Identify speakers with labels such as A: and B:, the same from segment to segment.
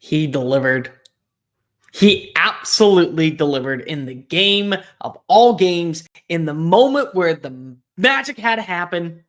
A: He delivered. He absolutely delivered in the game of all games, in the moment where the magic had to happen.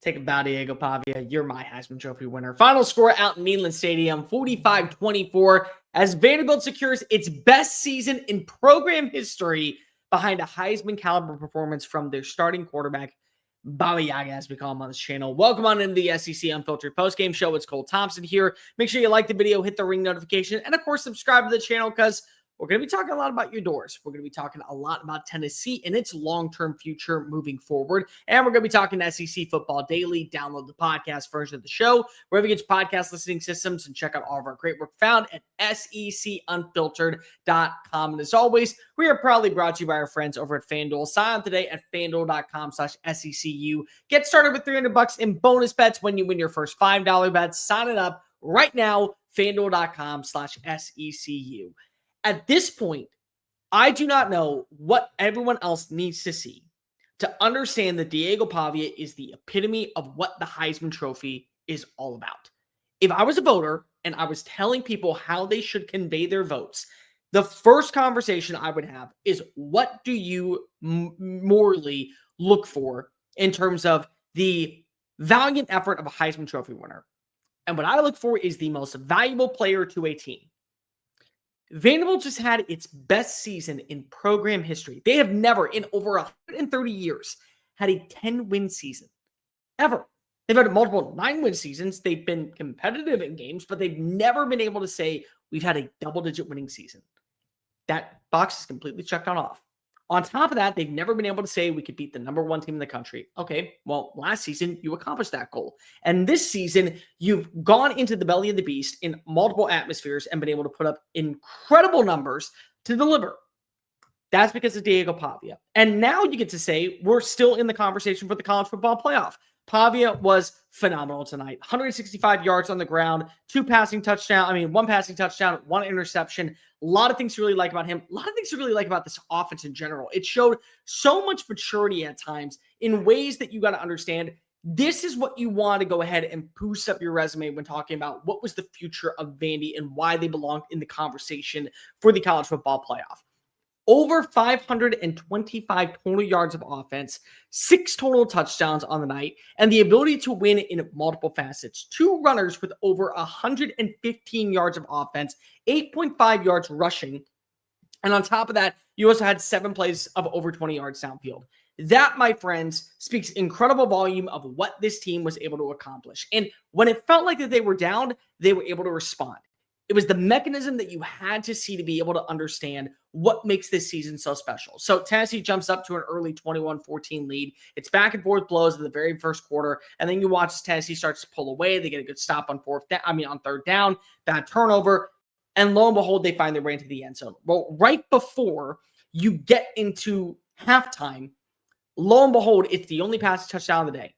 A: Take a bow, Diego Pavia. You're my Heisman Trophy winner. Final score out in Neyland Stadium, 45-24, as Vanderbilt secures its best season in program history behind a Heisman caliber performance from their starting quarterback, Baba Yaga, as we call him on this channel. Welcome on into the SEC Unfiltered postgame show. It's Cole Thompson here. Make sure you like the video, hit the ring notification, and of course, subscribe to the channel because we're going to be talking a lot about your Dores. We're going to be talking a lot about Tennessee and its long-term future moving forward. And we're going to be talking SEC Football Daily. Download the podcast version of the show, wherever you get your podcast listening systems, and check out all of our great work found at secunfiltered.com. And as always, we are proudly brought to you by our friends over at FanDuel. Sign up today at fanduel.com/SECU. Get started with $300 in bonus bets when you win your first $5 bet. Sign it up right now, fanduel.com/SECU. At this point, I do not know what everyone else needs to see to understand that Diego Pavia is the epitome of what the Heisman Trophy is all about. If I was a voter and I was telling people how they should convey their votes, the first conversation I would have is, what do you morally look for in terms of the valiant effort of a Heisman Trophy winner? And what I look for is the most valuable player to a team. Vanderbilt just had its best season in program history. They have never, in over 130 years, had a 10-win season. Ever. They've had multiple 9-win seasons. They've been competitive in games, but they've never been able to say, we've had a double-digit winning season. That box is completely checked off. On top of that, they've never been able to say we could beat the number one team in the country. Okay, well, last season, you accomplished that goal. And this season, you've gone into the belly of the beast in multiple atmospheres and been able to put up incredible numbers to deliver. That's because of Diego Pavia. And now you get to say we're still in the conversation for the college football playoff. Pavia was phenomenal tonight. 165 yards on the ground, one passing touchdown, one interception. A lot of things to really like about him. A lot of things to really like about this offense in general. It showed so much maturity at times in ways that you got to understand. This is what you want to go ahead and boost up your resume when talking about what was the future of Vandy and why they belonged in the conversation for the college football playoff. Over 525 total yards of offense, 6 total touchdowns on the night, and the ability to win in multiple facets. 2 runners with over 115 yards of offense, 8.5 yards rushing. And on top of that, you also had 7 plays of over 20 yards downfield. That, my friends, speaks incredible volume of what this team was able to accomplish. And when it felt like that they were down, they were able to respond. It was the mechanism that you had to see to be able to understand what makes this season so special. So Tennessee jumps up to an early 21-14 lead. It's back and forth blows in the very first quarter. And then you watch as Tennessee starts to pull away. They get a good stop on third down, bad turnover. And lo and behold, they find their way into the end zone. Well, right before you get into halftime, lo and behold, it's the only passing touchdown of the day.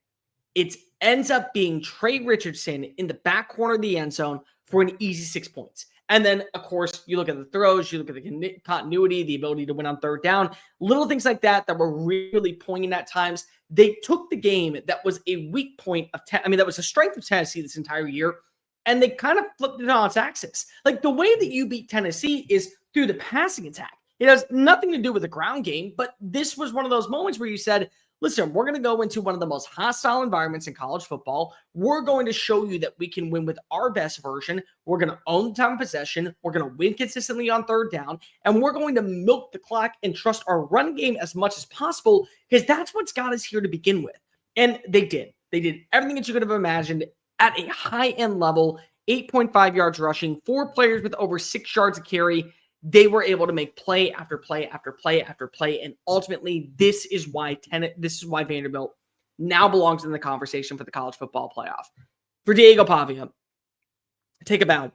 A: It ends up being Trey Richardson in the back corner of the end zone for an easy 6 points. And then, of course, you look at the throws, you look at the continuity, the ability to win on third down, little things like that that were really poignant at times. They took the game that was a weak point of that was a strength of Tennessee this entire year, and they kind of flipped it on its axis. Like, the way that you beat Tennessee is through the passing attack. It has nothing to do with the ground game, but this was one of those moments where you said, listen, we're going to go into one of the most hostile environments in college football. We're going to show you that we can win with our best version. We're going to own the time of possession. We're going to win consistently on third down. And we're going to milk the clock and trust our run game as much as possible, because that's what's got us here to begin with. And they did. They did everything that you could have imagined at a high-end level, 8.5 yards rushing, 4 players with over 6 yards a carry. They were able to make play after play after play after play, and ultimately, this is why Vanderbilt now belongs in the conversation for the college football playoff. For Diego Pavia, take a bow.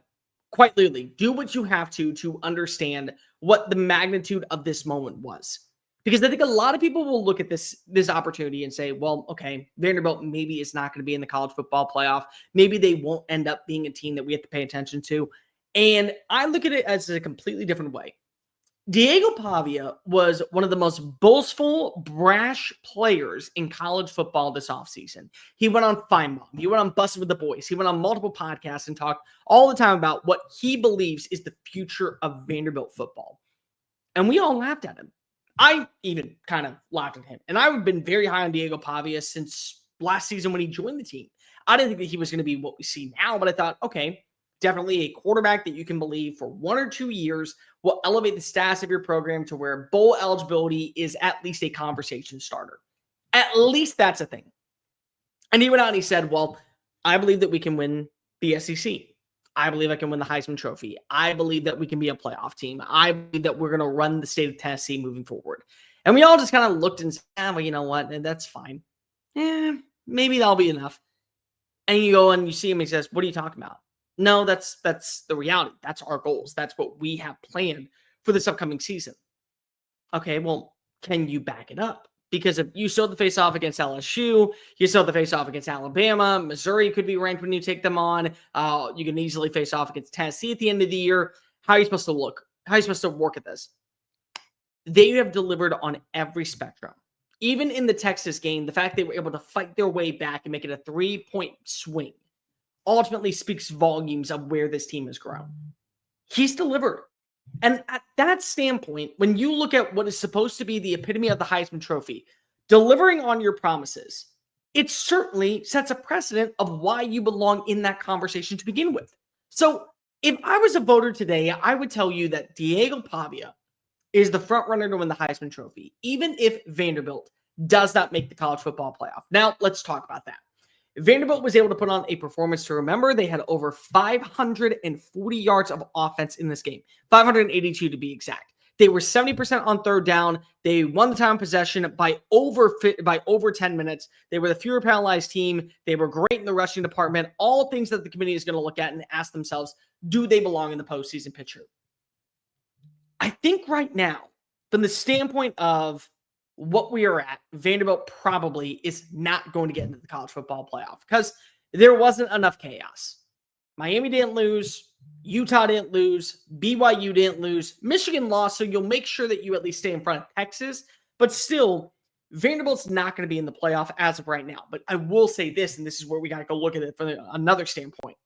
A: Quite literally, do what you have to understand what the magnitude of this moment was. Because I think a lot of people will look at this opportunity and say, well, okay, Vanderbilt maybe is not going to be in the college football playoff. Maybe they won't end up being a team that we have to pay attention to. And I look at it as a completely different way. Diego Pavia was one of the most boastful, brash players in college football this offseason. He went on Fine Mom. He went on Busted with the Boys. He went on multiple podcasts and talked all the time about what he believes is the future of Vanderbilt football. And we all laughed at him. I even kind of laughed at him. And I've been very high on Diego Pavia since last season when he joined the team. I didn't think that he was going to be what we see now, but I thought, okay, definitely a quarterback that you can believe for 1 or 2 years will elevate the status of your program to where bowl eligibility is at least a conversation starter. At least that's a thing. And he went out and he said, well, I believe that we can win the SEC. I believe I can win the Heisman Trophy. I believe that we can be a playoff team. I believe that we're going to run the state of Tennessee moving forward. And we all just kind of looked and said, well, you know what? That's fine. Maybe that'll be enough. And you go and you see him, he says, what are you talking about? No, that's the reality. That's our goals. That's what we have planned for this upcoming season. Okay, well, can you back it up? Because if you still have to face off against LSU, you still have to face off against Alabama, Missouri could be ranked when you take them on. You can easily face off against Tennessee at the end of the year. How are you supposed to look? How are you supposed to work at this? They have delivered on every spectrum. Even in the Texas game, the fact they were able to fight their way back and make it a 3-point swing ultimately speaks volumes of where this team has grown. He's delivered. And at that standpoint, when you look at what is supposed to be the epitome of the Heisman Trophy, delivering on your promises, it certainly sets a precedent of why you belong in that conversation to begin with. So if I was a voter today, I would tell you that Diego Pavia is the front runner to win the Heisman Trophy, even if Vanderbilt does not make the college football playoff. Now, let's talk about that. Vanderbilt was able to put on a performance to remember. They had over 540 yards of offense in this game, 582 to be exact. They were 70% on third down. They won the time of possession by over 10 minutes. They were the fewer penalized team. They were great in the rushing department. All things that the committee is going to look at and ask themselves, do they belong in the postseason picture? I think right now, from the standpoint of what we are at, Vanderbilt probably is not going to get into the college football playoff because there wasn't enough chaos. Miami didn't lose. Utah didn't lose. BYU didn't lose. Michigan lost, so you'll make sure that you at least stay in front of Texas. But still, Vanderbilt's not going to be in the playoff as of right now. But I will say this, and this is where we got to go look at it from another standpoint.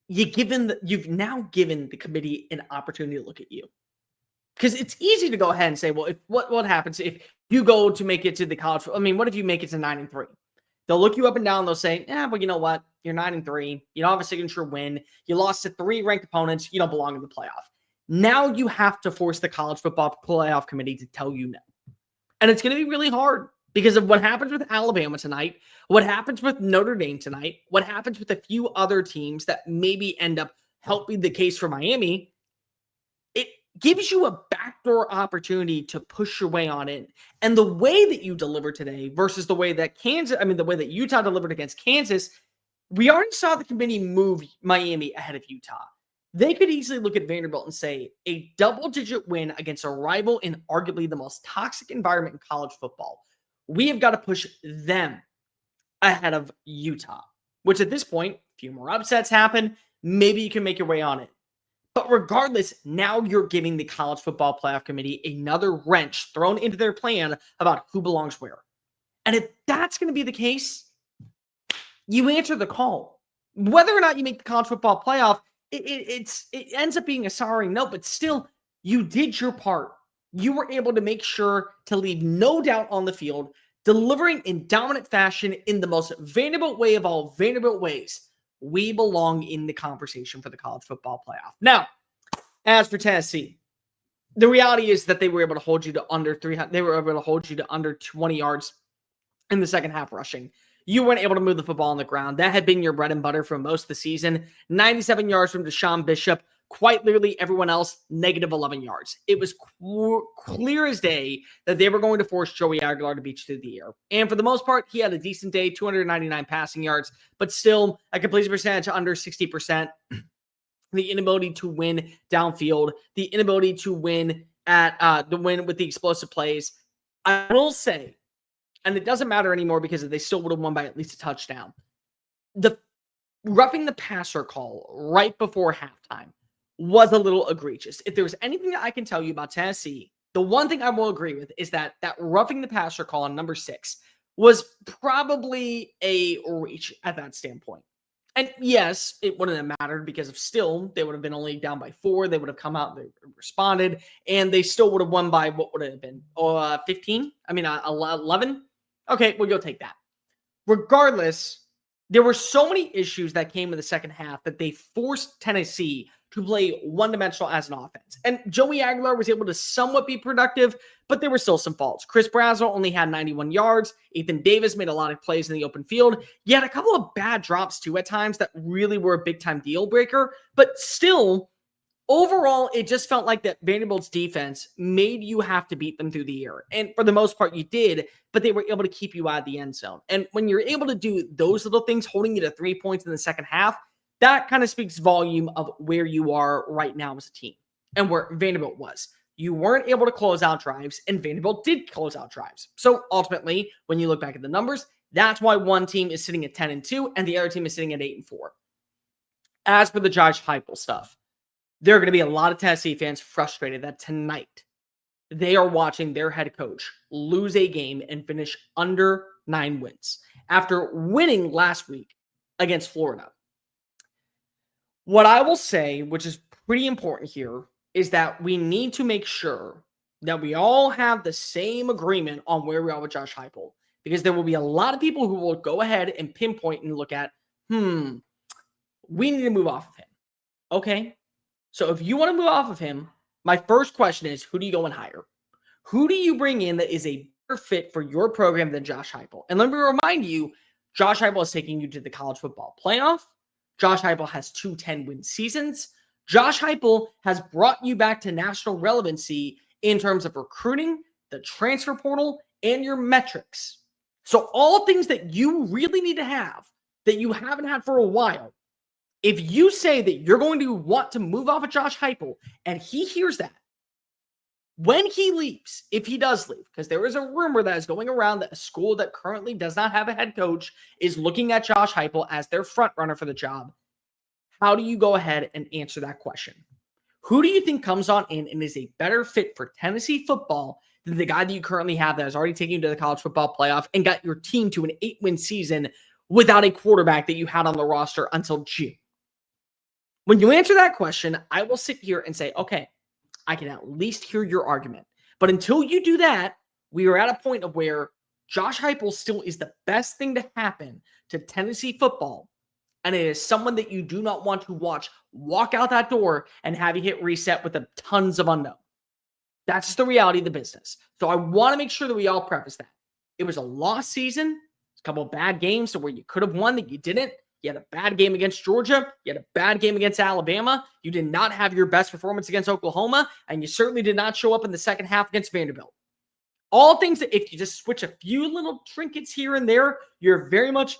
A: You've now given the committee an opportunity to look at you. Because it's easy to go ahead and say, well, what happens if you go to make it to the college? I mean, what if you make it to 9-3? They'll look you up and down. They'll say, but you know what? You're 9-3. You don't have a signature win. You lost to 3 ranked opponents. You don't belong in the playoff. Now you have to force the college football playoff committee to tell you no. And it's going to be really hard because of what happens with Alabama tonight, what happens with Notre Dame tonight, what happens with a few other teams that maybe end up helping the case for Miami. It gives you a backdoor opportunity to push your way on in. And the way that you deliver today versus the way that the way that Utah delivered against Kansas, we already saw the committee move Miami ahead of Utah. They could easily look at Vanderbilt and say a double-digit win against a rival in arguably the most toxic environment in college football. We have got to push them ahead of Utah, which at this point, a few more upsets happen. Maybe you can make your way on it. But regardless, now you're giving the college football playoff committee another wrench thrown into their plan about who belongs where. And if that's going to be the case, you answer the call. Whether or not you make the college football playoff, it ends up being a sorry note, but still, you did your part. You were able to make sure to leave no doubt on the field, delivering in dominant fashion in the most Vanderbilt way of all Vanderbilt ways. We belong in the conversation for the college football playoff. Now, as for Tennessee, the reality is that they were able to hold you to under 300. They were able to hold you to under 20 yards in the second half rushing. You weren't able to move the football on the ground. That had been your bread and butter for most of the season. 97 yards from Deshaun Bishop. Quite literally, everyone else, negative 11 yards. It was clear as day that they were going to force Joey Aguilar to beat you through the air. And for the most part, he had a decent day, 299 passing yards, but still a completion percentage under 60%. The inability to win downfield, the inability to win at the win with the explosive plays. I will say, and it doesn't matter anymore because they still would have won by at least a touchdown. The roughing the passer call right before halftime was a little egregious. If there's anything that I can tell you about Tennessee, the one thing I will agree with is that roughing the passer call on number 6 was probably a reach at that standpoint. And yes, it wouldn't have mattered because of still, they would have been only down by 4. They would have come out, they responded, and they still would have won by what would it have been? 15? 11? Okay, we'll go take that. Regardless, there were so many issues that came in the second half that they forced Tennessee to play one-dimensional as an offense. And Joey Aguilar was able to somewhat be productive, but there were still some faults. Chris Brazzell only had 91 yards. Ethan Davis made a lot of plays in the open field. You had a couple of bad drops, too, at times that really were a big-time deal breaker. But still, overall, it just felt like that Vanderbilt's defense made you have to beat them through the air. And for the most part, you did, but they were able to keep you out of the end zone. And when you're able to do those little things, holding you to 3 points in the second half, that kind of speaks volume of where you are right now as a team and where Vanderbilt was. You weren't able to close out drives, and Vanderbilt did close out drives. So ultimately, when you look back at the numbers, that's why one team is sitting at 10-2 and the other team is sitting at 8-4. As for the Josh Heupel stuff, there are going to be a lot of Tennessee fans frustrated that tonight they are watching their head coach lose a game and finish under 9 wins after winning last week against Florida. What I will say, which is pretty important here, is that we need to make sure that we all have the same agreement on where we are with Josh Heupel, because there will be a lot of people who will go ahead and pinpoint and look at, we need to move off of him. Okay, so if you want to move off of him, my first question is, who do you go and hire? Who do you bring in that is a better fit for your program than Josh Heupel? And let me remind you, Josh Heupel is taking you to the college football playoff. Josh Heupel has 2 10-win seasons. Josh Heupel has brought you back to national relevancy in terms of recruiting, the transfer portal, and your metrics. So all things that you really need to have that you haven't had for a while. If you say that you're going to want to move off of Josh Heupel and he hears that, when he leaves, if he does leave, because there is a rumor that is going around that a school that currently does not have a head coach is looking at Josh Heupel as their front runner for the job, how do you go ahead and answer that question? Who do you think comes on in and is a better fit for Tennessee football than the guy that you currently have that has already taken you to the college football playoff and got your team to an 8-win season without a quarterback that you had on the roster until June? When you answer that question, I will sit here and say, okay, I can at least hear your argument. But until you do that, we are at a point of where Josh Heupel still is the best thing to happen to Tennessee football. And it is someone that you do not want to watch walk out that door and have you hit reset with a tons of unknown. That's just the reality of the business. So I want to make sure that we all preface that. It was a lost season, a couple of bad games to where you could have won that you didn't. You had a bad game against Georgia. You had a bad game against Alabama. You did not have your best performance against Oklahoma, and you certainly did not show up in the second half against Vanderbilt. All things that if you just switch a few little trinkets here and there, you're very much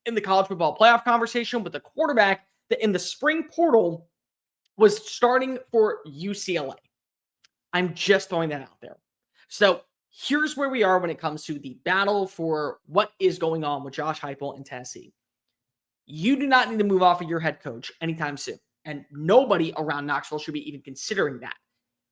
A: in the college football playoff conversation with a quarterback that in the spring portal was starting for UCLA. I'm just throwing that out there. So here's where we are when it comes to the battle for what is going on with Josh Heupel in Tennessee. You do not need to move off of your head coach anytime soon. And nobody around Knoxville should be even considering that.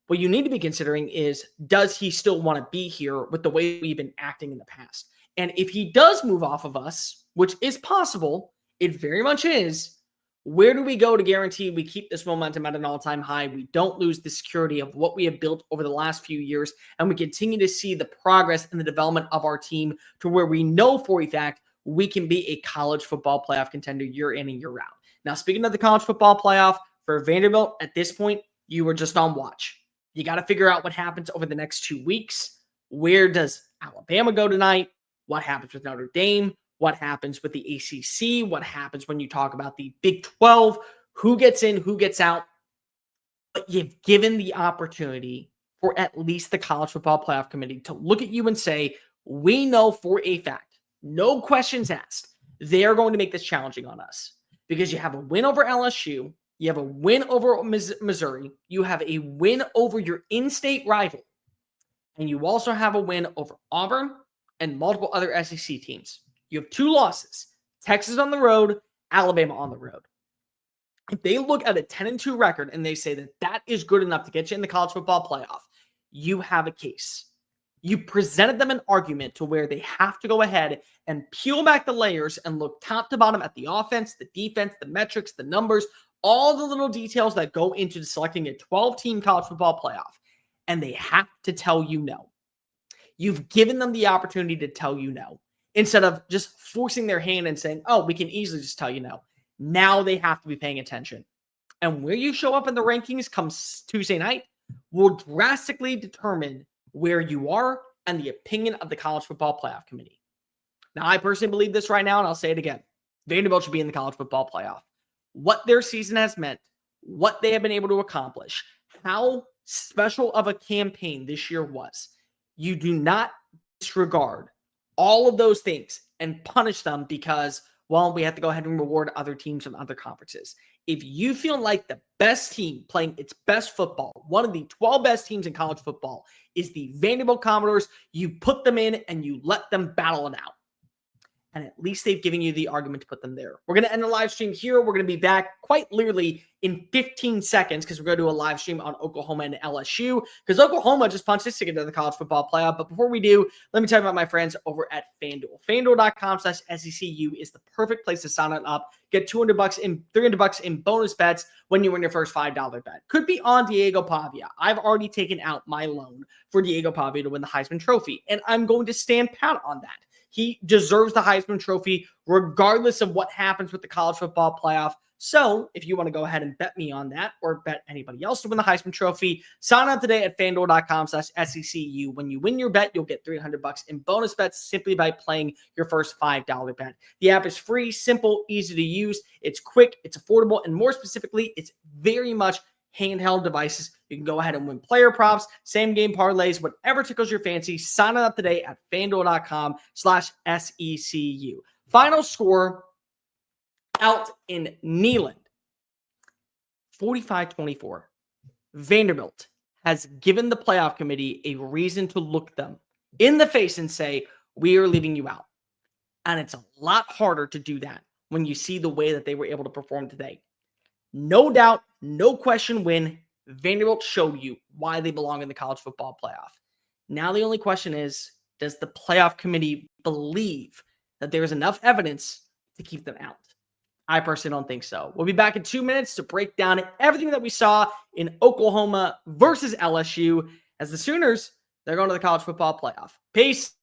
A: What you need to be considering is, does he still want to be here with the way we've been acting in the past? And if he does move off of us, which is possible, it very much is, where do we go to guarantee we keep this momentum at an all-time high? We don't lose the security of what we have built over the last few years, and we continue to see the progress and the development of our team to where we know for a fact we can be a college football playoff contender year in and year out. Now, speaking of the college football playoff, for Vanderbilt, at this point, you were just on watch. You got to figure out what happens over the next 2 weeks. Where does Alabama go tonight? What happens with Notre Dame? What happens with the ACC? What happens when you talk about the Big 12? Who gets in? Who gets out? But you've given the opportunity for at least the College Football Playoff Committee to look at you and say, we know for a fact, no questions asked, they are going to make this challenging on us. Because you have a win over LSU, you have a win over Missouri, you have a win over your in-state rival, and you also have a win over Auburn and multiple other SEC teams. You have 2 losses, Texas on the road, Alabama on the road. If they look at a 10-2 record and they say that that is good enough to get you in the college football playoff, you have a case. You presented them an argument to where they have to go ahead and peel back the layers and look top to bottom at the offense, the defense, the metrics, the numbers, all the little details that go into selecting a 12-team college football playoff. And they have to tell you no. You've given them the opportunity to tell you no, instead of just forcing their hand and saying, oh, we can easily just tell you no. Now they have to be paying attention. And where you show up in the rankings comes Tuesday night will drastically determine where you are and the opinion of the College Football Playoff Committee. Now, I personally believe this right now, and I'll say it again. Vanderbilt should be in the College Football Playoff. What their season has meant, what they have been able to accomplish, how special of a campaign this year was. You do not disregard all of those things and punish them because, well, we have to go ahead and reward other teams from other conferences. If you feel like the best team playing its best football, one of the 12 best teams in college football is the Vanderbilt Commodores, you put them in and you let them battle it out. And at least they've given you the argument to put them there. We're going to end the live stream here. We're going to be back quite literally in 15 seconds because we're going to do a live stream on Oklahoma and LSU because Oklahoma just punched its ticket to the college football playoff. But before we do, let me tell you about my friends over at FanDuel. FanDuel.com/SECU is the perfect place to sign up. Get $200 in, $300 in bonus bets when you win your first $5 bet. Could be on Diego Pavia. I've already taken out my loan for Diego Pavia to win the Heisman Trophy, and I'm going to stand pat on that. He deserves the Heisman Trophy regardless of what happens with the college football playoff. So if you want to go ahead and bet me on that or bet anybody else to win the Heisman Trophy, sign up today at FanDuel.com/SECU. When you win your bet, you'll get $300 in bonus bets simply by playing your first $5 bet. The app is free, simple, easy to use. It's quick, it's affordable, and more specifically, it's very much handheld devices. You can go ahead and win player props, same game parlays, whatever tickles your fancy. Sign up today at FanDuel.com/SECU. Final score out in Neyland, 45-24. Vanderbilt has given the playoff committee a reason to look them in the face and say, we are leaving you out. And it's a lot harder to do that when you see the way that they were able to perform today. No doubt, no question win. Vanderbilt showed you why they belong in the college football playoff. Now the only question is, does the playoff committee believe that there is enough evidence to keep them out? I personally don't think so. We'll be back in 2 minutes to break down everything that we saw in Oklahoma versus LSU as the Sooners, they're going to the college football playoff. Peace.